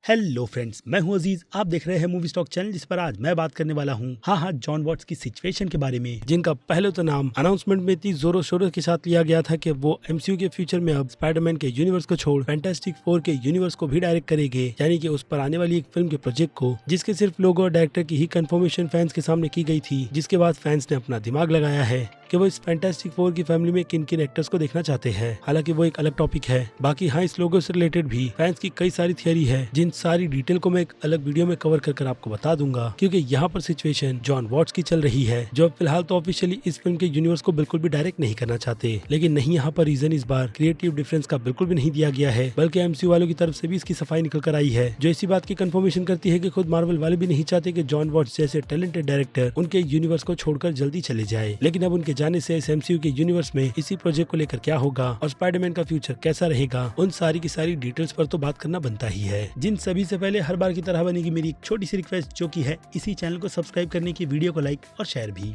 Hello friends, मैं हूं अजीज। आप देख रहे हैं मूवी स्टॉक चैनल, जिस पर आज मैं बात करने वाला हूं हाँ जॉन वॉट्स की सिचुएशन के बारे में, जिनका पहले तो नाम अनाउंसमेंट में इतनी जोरों शोरों के साथ लिया गया था कि वो एमसीयू के फ्यूचर में अब स्पाइडरमैन के यूनिवर्स को छोड़ फैंटास्टिक फोर के यूनिवर्स को भी डायरेक्ट करेंगे, यानी कि उस पर आने वाली एक फिल्म के प्रोजेक्ट को, जिसके सिर्फ लोगो और डायरेक्टर की ही कंफर्मेशन फैंस के सामने की गई थी, जिसके बाद फैंस ने अपना दिमाग लगाया है कि वो इस फैंटास्टिक फोर की फैमिली में किन किन एक्टर्स को देखना चाहते हैं। हालांकि वो एक अलग टॉपिक है। बाकी हाँ, इस लोगो से रिलेटेड भी फैंस की कई सारी थियरी है, जिन सारी डिटेल को मैं एक अलग वीडियो में कवर कर आपको बता दूंगा, क्योंकि यहाँ पर सिचुएशन जॉन वॉट्स की चल रही है, जो फिलहाल तो ऑफिशियली इस फिल्म के यूनिवर्स को बिल्कुल भी डायरेक्ट नहीं करना चाहते। लेकिन नहीं, यहाँ पर रीजन इस बार क्रिएटिव डिफरेंस का बिल्कुल भी नहीं दिया गया है, बल्कि एमसीयू वालों की तरफ से भी इसकी सफाई निकल कर आई है, जो इसी बात की कंफर्मेशन करती है कि खुद मार्वल वाले भी नहीं चाहते कि जॉन वॉट्स जैसे टैलेंटेड डायरेक्टर उनके यूनिवर्स को छोड़कर जल्दी चले जाए। लेकिन अब उनके जाने से इस एमसीयू के यूनिवर्स में इसी प्रोजेक्ट को लेकर क्या होगा और स्पाइडरमैन का फ्यूचर कैसा रहेगा, उन सारी की सारी डिटेल्स पर तो बात करना बनता ही है। जिन सभी से पहले हर बार की तरह बनेगी मेरी एक छोटी सी रिक्वेस्ट, जो की है इसी चैनल को सब्सक्राइब करने की, वीडियो को लाइक और शेयर भी।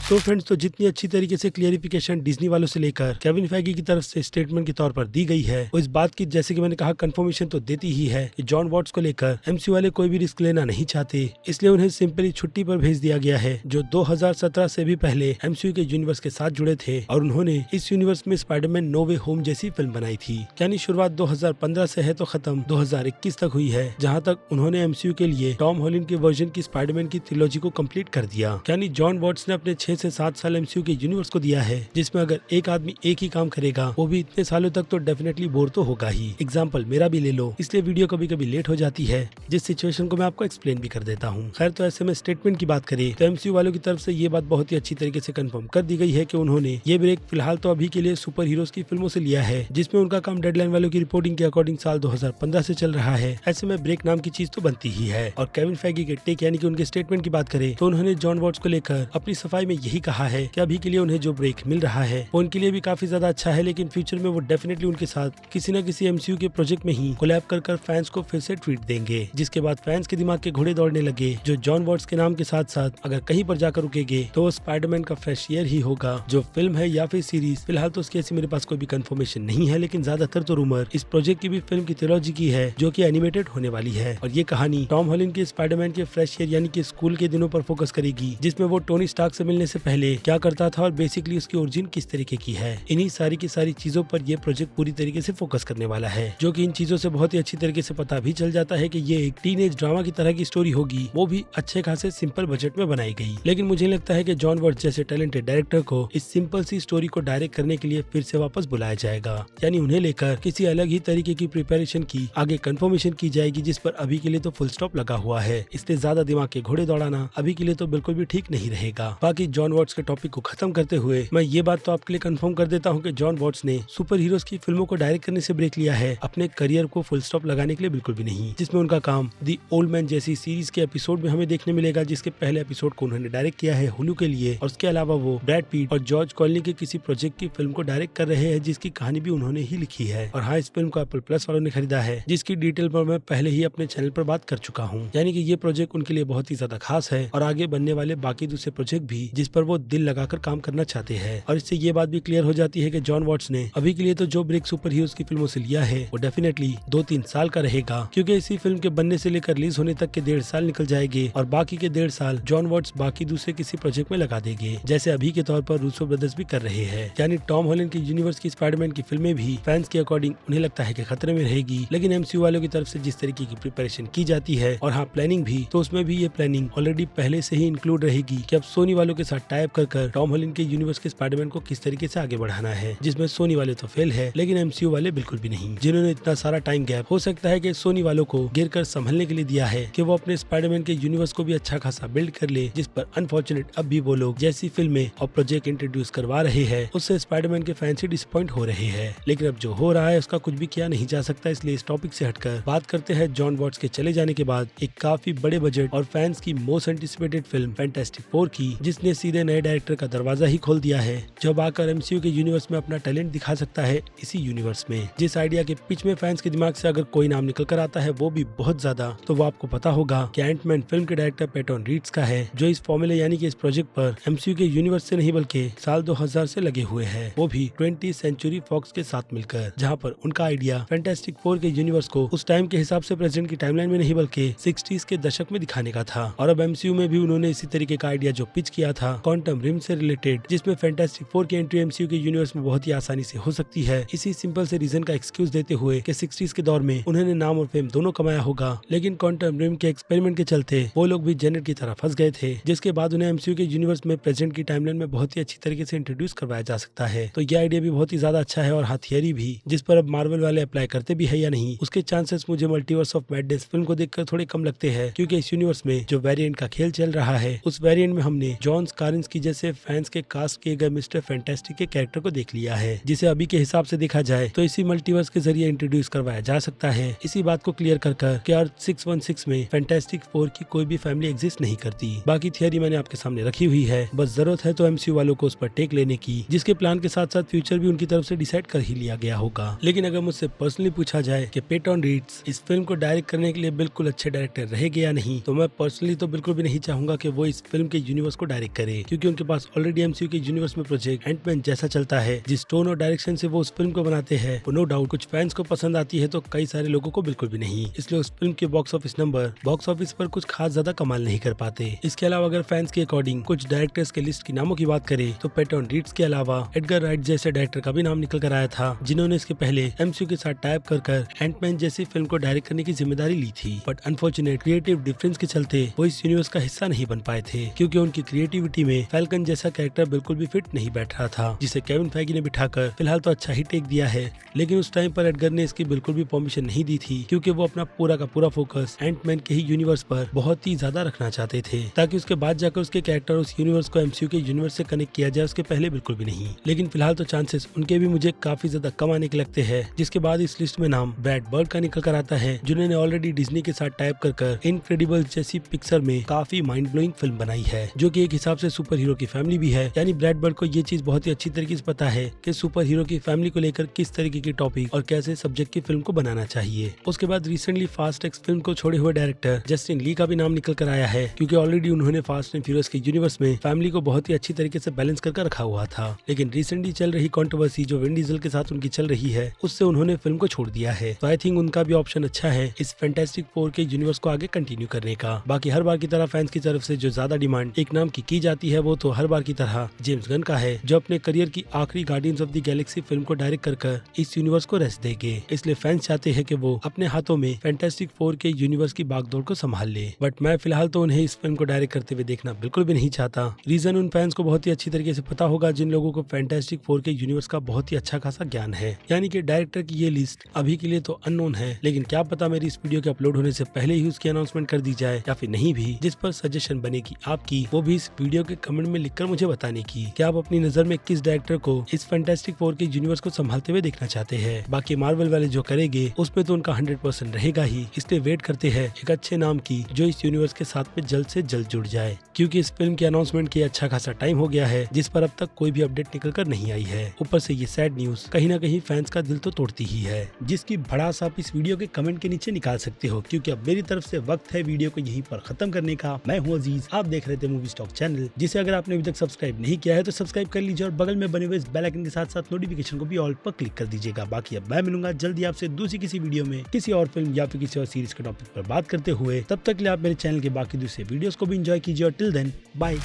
तो फ्रेंड्स, तो जितनी अच्छी तरीके से क्लियरिफिकेशन डिज्नी वालों से लेकर केविन फैगी की तरफ से स्टेटमेंट के तौर पर दी गई है, वो इस बात की, जैसे कि मैंने कहा, कंफर्मेशन तो देती ही है कि जॉन वॉट्स को लेकर एमसीयू वाले कोई भी रिस्क लेना नहीं चाहते, इसलिए उन्हें सिंपली छुट्टी पर भेज दिया गया है, जो 2017 से भी पहले एमसीयू के यूनिवर्स के साथ जुड़े थे और उन्होंने इस यूनिवर्स में स्पाइडरमैन नो वे होम जैसी फिल्म बनाई थी। यानी शुरुआत 2015 से है तो खत्म 2021 तक हुई है, जहाँ तक उन्होंने एमसीयू के लिए टॉम हॉलैंड के वर्जन की स्पाइडरमैन की ट्रिलॉजी को कंप्लीट कर दिया। यानी जॉन वॉट्स ने अपने 6 से 7 साल एमसीयू के यूनिवर्स को दिया है, जिसमें अगर एक आदमी एक ही काम करेगा, वो भी इतने सालों तक, तो डेफिनेटली बोर तो होगा ही। एग्जाम्पल मेरा भी ले लो, इसलिए वीडियो कभी कभी लेट हो जाती है, जिस सिचुएशन को मैं आपको एक्सप्लेन भी कर देता हूँ। खैर, तो ऐसे में स्टेटमेंट की बात करें तो एमसीयू वालों की तरफ से ये बात बहुत ही अच्छी तरीके से कंफर्म कर दी गई है कि उन्होंने ये ब्रेक फिलहाल तो अभी के लिए सुपर हीरोज की फिल्मों से लिया है, जिसमें उनका काम डेडलाइन वालों की रिपोर्टिंग के अकॉर्डिंग साल 2015 से चल रहा है। ऐसे में ब्रेक नाम की चीज तो बनती ही है। और केविन फैगी के टेक यानी कि उनके स्टेटमेंट की बात करें तो उन्होंने जॉन वॉट्स को लेकर अपनी सफाई में यही कहा है कि अभी के लिए उन्हें जो ब्रेक मिल रहा है वो उनके लिए भी काफी ज्यादा अच्छा है, लेकिन फ्यूचर में वो डेफिनेटली उनके साथ किसी न किसी एमसीयू के प्रोजेक्ट में ही कोलैब कर फैंस को फिर से ट्वीट देंगे, जिसके बाद फैंस के दिमाग के घोड़े दौड़ने लगे, जो जॉन वॉट्स के नाम के साथ साथ अगर कहीं पर जाकर रुकेंगे तो वो स्पाइडरमैन का फ्रेश ईयर ही होगा, जो फिल्म है या फिर सीरीज। फिलहाल तो उसकी ऐसी मेरे पास कोई भी कंफर्मेशन नहीं है, लेकिन ज्यादातर तो रूमर इस प्रोजेक्ट की भी फिल्म की ट्रिलॉजी की है, जो की एनिमेटेड होने वाली है। और ये कहानी टॉम हॉलैंड के स्पाइडरमैन के फ्रेश ईयर यानी कि स्कूल के दिनों पर फोकस करेगी, जिसमें वो टोनी स्टार्क से मिलने से पहले क्या करता था और बेसिकली उसकी ओरिजिन किस तरीके की है। इन्हीं सारी की सारी चीजों पर यह प्रोजेक्ट पूरी तरीके से फोकस करने वाला है, जो कि इन चीजों से बहुत ही अच्छी तरीके से पता भी चल जाता है कि ये एक टीनेज ड्रामा की तरह की स्टोरी होगी, वो भी अच्छे खासे सिंपल बजट में बनाई गई। लेकिन मुझे लगता है कि जॉन वॉट्स जैसे टैलेंटेड डायरेक्टर को इस सिंपल सी स्टोरी को डायरेक्ट करने के लिए फिर से वापस बुलाया जाएगा, यानी उन्हें लेकर किसी अलग ही तरीके की प्रिपरेशन की आगे कंफर्मेशन की जाएगी, जिस पर अभी के लिए तो फुल स्टॉप लगा हुआ है। इसलिए ज्यादा दिमाग के घोड़े दौड़ाना अभी के लिए तो बिल्कुल भी ठीक नहीं रहेगा। बाकी जॉन वॉट्स के टॉपिक को खत्म करते हुए मैं ये बात तो आपके लिए कंफर्म कर देता हूँ कि जॉन वॉट्स ने सुपर हीरोज की फिल्मों को डायरेक्ट करने से ब्रेक लिया है, अपने करियर को फुल स्टॉप लगाने के लिए बिल्कुल भी नहीं, जिसमें उनका काम दी ओल्ड मैन जैसी सीरीज के एपिसोड में हमें देखने मिलेगा, जिसके पहले एपिसोड को उन्होंने डायरेक्ट किया है हुलू के लिए। और उसके अलावा वो ब्रैड पीट और जॉर्ज क्लूनी के किसी प्रोजेक्ट की फिल्म को डायरेक्ट कर रहे हैं, जिसकी कहानी भी उन्होंने ही लिखी है। और हाँ, इस फिल्म को एप्पल प्लस वालों ने खरीदा है, जिसकी डिटेल पर मैं पहले ही अपने चैनल पर बात कर चुका हूँ। यानी कि ये प्रोजेक्ट उनके लिए बहुत ही ज्यादा खास है और आगे बनने वाले बाकी दूसरे प्रोजेक्ट भी, जिस पर वो दिल लगाकर काम करना चाहते हैं। और इससे ये बात भी क्लियर हो जाती है कि जॉन वॉट्स ने अभी के लिए तो जो ब्रेक सुपर हीरोज की फिल्मों से लिया है वो डेफिनेटली 2-3 साल का रहेगा, क्योंकि इसी फिल्म के बनने से लेकर रिलीज होने तक के 1.5 साल निकल जाएंगे और बाकी के 1.5 साल जॉन वॉट्स बाकी दूसरे किसी प्रोजेक्ट में लगा देंगे, जैसे अभी के तौर पर रूसो ब्रदर्स भी कर रहे हैं। यानी टॉम हॉलैंड की यूनिवर्स की स्पाइडरमैन की फिल्में भी फैंस के अकॉर्डिंग उन्हें लगता है कि खतरे में रहेगी, लेकिन एमसीयू वालों की तरफ से जिस तरीके की प्रिपरेशन की जाती है और हाँ प्लानिंग भी, तो उसमें भी ये प्लानिंग ऑलरेडी पहले से ही इंक्लूड रहेगी कि अब सोनी वालों के साथ टाइप कर टॉम हॉलैंड के यूनिवर्स के स्पाइडरमैन को किस तरीके से आगे बढ़ाना है, जिसमें सोनी वाले तो फेल है, लेकिन एमसीयू वाले बिल्कुल भी नहीं, जिन्होंने इतना सारा टाइम गैप हो सकता है कि सोनी वालों को गिर कर संभलने के लिए दिया है कि वो अपने स्पाइडरमैन के यूनिवर्स को भी अच्छा खासा बिल्ड कर ले, जिस पर अनफॉर्चुनेट अब भी वो लोग जैसी फिल्में और प्रोजेक्ट इंट्रोड्यूस करवा रहे हैं, उससे स्पाइडरमैन के फैंस ही डिसअपॉइंट हो रहे हैं। लेकिन अब जो हो रहा है उसका कुछ भी किया नहीं जा सकता, इसलिए इस टॉपिक से हटकर बात करते हैं जॉन वॉट्स के चले जाने के बाद एक काफी बड़े बजट और फैंस की most anticipated film fantastic four की, जिसने सीधे नए डायरेक्टर का दरवाजा ही खोल दिया है, जो अब आकर एमसीयू के यूनिवर्स में अपना टैलेंट दिखा सकता है इसी यूनिवर्स में। जिस आइडिया के पिच में फैंस के दिमाग से अगर कोई नाम निकल कर आता है वो भी बहुत ज्यादा, तो वो आपको पता होगा कि एंटमैन फिल्म के डायरेक्टर पैटन रीड्स का है, जो इस फॉर्मूले यानी कि इस प्रोजेक्ट पर एमसीयू के यूनिवर्स से नहीं बल्कि साल 2000 से लगे हुए हैं, वो भी 20th सेंचुरी फॉक्स के साथ मिलकर, जहाँ पर उनका आइडिया फैंटास्टिक फोर के यूनिवर्स को उस टाइम के हिसाब से प्रेजेंट की टाइमलाइन में नहीं बल्कि 60s के दशक में दिखाने का था। और अब एमसीयू में भी उन्होंने इसी तरीके का आइडिया जो पिच किया था क्वांटम रिम से रिलेटेड, जिसमें फैंटास्टिक फोर की एंट्री एमसीयू के यूनिवर्स में बहुत ही आसानी से हो सकती है, इसी सिंपल से रीजन का एक्सक्यूज देते हुए कि 60s के दौर में उन्होंने नाम और फेम दोनों कमाया होगा, लेकिन क्वांटम रिम के एक्सपेरिमेंट के चलते वो लोग भी जेनेट की तरह फंस गए थे, जिसके बाद उन्हें एमसीयू के यूनिवर्स में प्रेजेंट की टाइमलाइन में बहुत ही अच्छी तरीके से इंट्रोड्यूस करवाया जा सकता है। तो ये आइडिया भी बहुत ही ज्यादा अच्छा है और हाँ थियरी भी, जिस पर अब मार्वल वाले अप्लाई करते भी है या नहीं, उसके चांसेस मुझे मल्टीवर्स ऑफ मैडनेस फिल्म को देखकर थोड़े कम लगते हैं, क्योंकि इस यूनिवर्स में जो वेरिएंट का खेल चल रहा है उस वेरिएंट में हमने जॉन स्कारिंस्की जैसे फैंस के कास्ट किए गए मिस्टर फैंटास्टिक के कैरेक्टर को देख लिया है, जिसे अभी के हिसाब से देखा जाए तो इसी मल्टीवर्स के जरिए इंट्रोड्यूस करवाया जा सकता है। इसी बात को क्लियर कर कि अर्थ 616 में फैंटास्टिक फोर की कोई भी फैमिली एग्जिस्ट नहीं करती। बाकी थियरी मैंने आपके सामने रखी हुई है, बस जरूरत है तो एमसीयू वालों को उस पर टेक लेने की, जिसके प्लान के साथ साथ फ्यूचर भी उनकी तरफ से डिसाइड कर ही लिया गया होगा। लेकिन अगर मुझसे पर्सनली पूछा जाए कि पैटन रीड्स इस फिल्म को डायरेक्ट करने के लिए बिल्कुल अच्छे डायरेक्टर रहेंगे या नहीं, तो मैं पर्सनली तो बिल्कुल भी नहीं चाहूंगा कि वो इस फिल्म के यूनिवर्स को डायरेक्ट करे, क्योंकि उनके पास ऑलरेडी एमसीयू के यूनिवर्स में प्रोजेक्ट एंटमैन जैसा चलता है। जिस टोन और डायरेक्शन से वो उस फिल्म को बनाते हैं वो नो डाउट कुछ फैंस को पसंद आती है तो कई सारे लोगों को बिल्कुल भी नहीं, इसलिए उस फिल्म के box office number box office पर कुछ खास ज्यादा कमाल नहीं कर पाते। इसके अलावा अगर फैंस के अकॉर्डिंग कुछ डायरेक्टर्स के लिस्ट की नामों की बात करें तो पैटन रीड्स के अलावा एडगर राइट जैसे डायरेक्टर का भी नाम निकल कर आया था, जिन्होंने इसके पहले एमसीयू के साथ टाइप कर एंटमैन जैसी फिल्म को डायरेक्ट करने की जिम्मेदारी ली थी, बट अनफॉर्चुनेट क्रिएटिव डिफरेंस के चलते वो इस यूनिवर्स का हिस्सा नहीं बन पाए थे, क्योंकि उनकी क्रिएटिविटी में फैल्कन जैसा कैरेक्टर बिल्कुल भी फिट नहीं बैठ रहा था, जिसे केविन फेगी ने बिठाकर फिलहाल तो अच्छा ही टेक दिया है। लेकिन उस टाइम पर एडगर ने इसकी बिल्कुल भी परमिशन नहीं दी थी, क्योंकि वो अपना पूरा का पूरा फोकस एंटमैन के ही यूनिवर्स पर बहुत ही ज्यादा रखना चाहते थे, ताकि उसके बाद जाकर उसके कैरेक्टर उस यूनिवर्स को एमसीयू के यूनिवर्स से कनेक्ट किया जाए, उसके पहले बिल्कुल भी नहीं। लेकिन फिलहाल तो चांसेस उनके भी मुझे काफी ज्यादा कम आने के लगते हैं। जिसके बाद इस लिस्ट में नाम ब्रैड बर्ड का निकल कर आता है, जिन्होंने ऑलरेडी डिज्नी के साथ टाइप कर इनक्रेडिबल्स जैसी पिक्चर में काफी माइंड ब्लोइंग फिल्म बनाई है, जो कि एक हिसाब से सुपर हीरो की फैमिली भी है। यानी ब्रैड बर्ड को ये चीज बहुत ही अच्छी तरीके से पता है कि सुपर हीरो की फैमिली को लेकर किस तरीके की टॉपिक और कैसे सब्जेक्ट की फिल्म को बनाना चाहिए। उसके बाद रिसेंटली फास्ट एक्स फिल्म को छोड़े हुए डायरेक्टर जस्टिन ली का भी नाम निकल कर आया है, क्योंकि ऑलरेडी उन्होंने फास्ट एंड फ्यूरियस के यूनिवर्स में फैमिली को बहुत ही अच्छी तरीके से बैलेंस करके रखा हुआ था। लेकिन रिसेंटली चल रही कंट्रोवर्सी जो विन डीजल के साथ उनकी चल रही है, उससे उन्होंने फिल्म को छोड़ दिया है। तो आई थिंक उनका भी ऑप्शन अच्छा है इस फैंटास्टिक फोर के यूनिवर्स को आगे कंटिन्यू करने का। बाकी हर बार की तरह फैंस की तरफ से जो ज्यादा डिमांड एक नाम की जाती है, वो तो हर बार की तरह जेम्स गन का है, जो अपने करियर की आखिरी guardians of the Galaxy film को डायरेक्ट कर इस यूनिवर्स को रेस्ट देंगे। इसलिए फैंस चाहते हैं कि वो अपने हाथों में फैंटास्टिक फोर के यूनिवर्स की बागडोर को संभाल ले, बट मैं फिलहाल तो उन्हें इस फिल्म को डायरेक्ट करते हुए देखना बिल्कुल भी नहीं चाहता। रीजन उन फैंस को बहुत ही अच्छी तरीके से पता होगा जिन लोगों को फैंटास्टिक फोर के यूनिवर्स का बहुत ही अच्छा खासा ज्ञान है। यानी कि डायरेक्टर की ये लिस्ट अभी के लिए तो अननोन है, लेकिन क्या पता मेरी इस वीडियो के अपलोड होने से पहले ही उसकी अनाउंसमेंट कर दी जाए या फिर नहीं भी। जिस पर सजेशन बनेगी आपकी, वो भी इस वीडियो के कमेंट में लिखकर मुझे बताने की कि आप अपनी नजर में किस डायरेक्टर को इस फैंटास्टिक फोर के यूनिवर्स को संभालते हुए देखना चाहते हैं। बाकी मार्वल वाले जो करेंगे उसमें तो उनका 100% रहेगा ही, इसलिए वेट करते हैं एक अच्छे नाम की जो इस यूनिवर्स के साथ में जल्द से जल्द जुड़ जाए, क्योंकि इस फिल्म की अनाउंसमेंट के अच्छा खासा टाइम हो गया है, जिस पर अब तक कोई भी अपडेट निकल कर नहीं आई है। ऊपर से ये सैड न्यूज कहीं ना कहीं फैंस का दिल तो तोड़ती ही है, जिसकी भड़ास आप इस वीडियो के कमेंट के नीचे निकाल सकते हो, क्योंकि अब मेरी तरफ से वक्त है वीडियो को यहीं पर खत्म करने का। मैं हूँ अजीज, आप देख रहे थे मूवी स्टॉक चैनल, जिसे अगर आपने अभी तक सब्सक्राइब नहीं किया है तो सब्सक्राइब कर लीजिए और बगल में बने हुए इस बेल आइकन के साथ साथ नोटिफिकेशन को भी ऑल पर क्लिक कर दीजिएगा। बाकी अब मैं मिलूंगा जल्दी आपसे दूसरी किसी वीडियो में किसी और फिल्म या फिर किसी और सीरीज के टॉपिक पर बात करते हुए। तब तक के लिए आप मेरे चैनल के बाकी दूसरे वीडियोस को भी एंजॉय कीजिए और टिल देन बाय।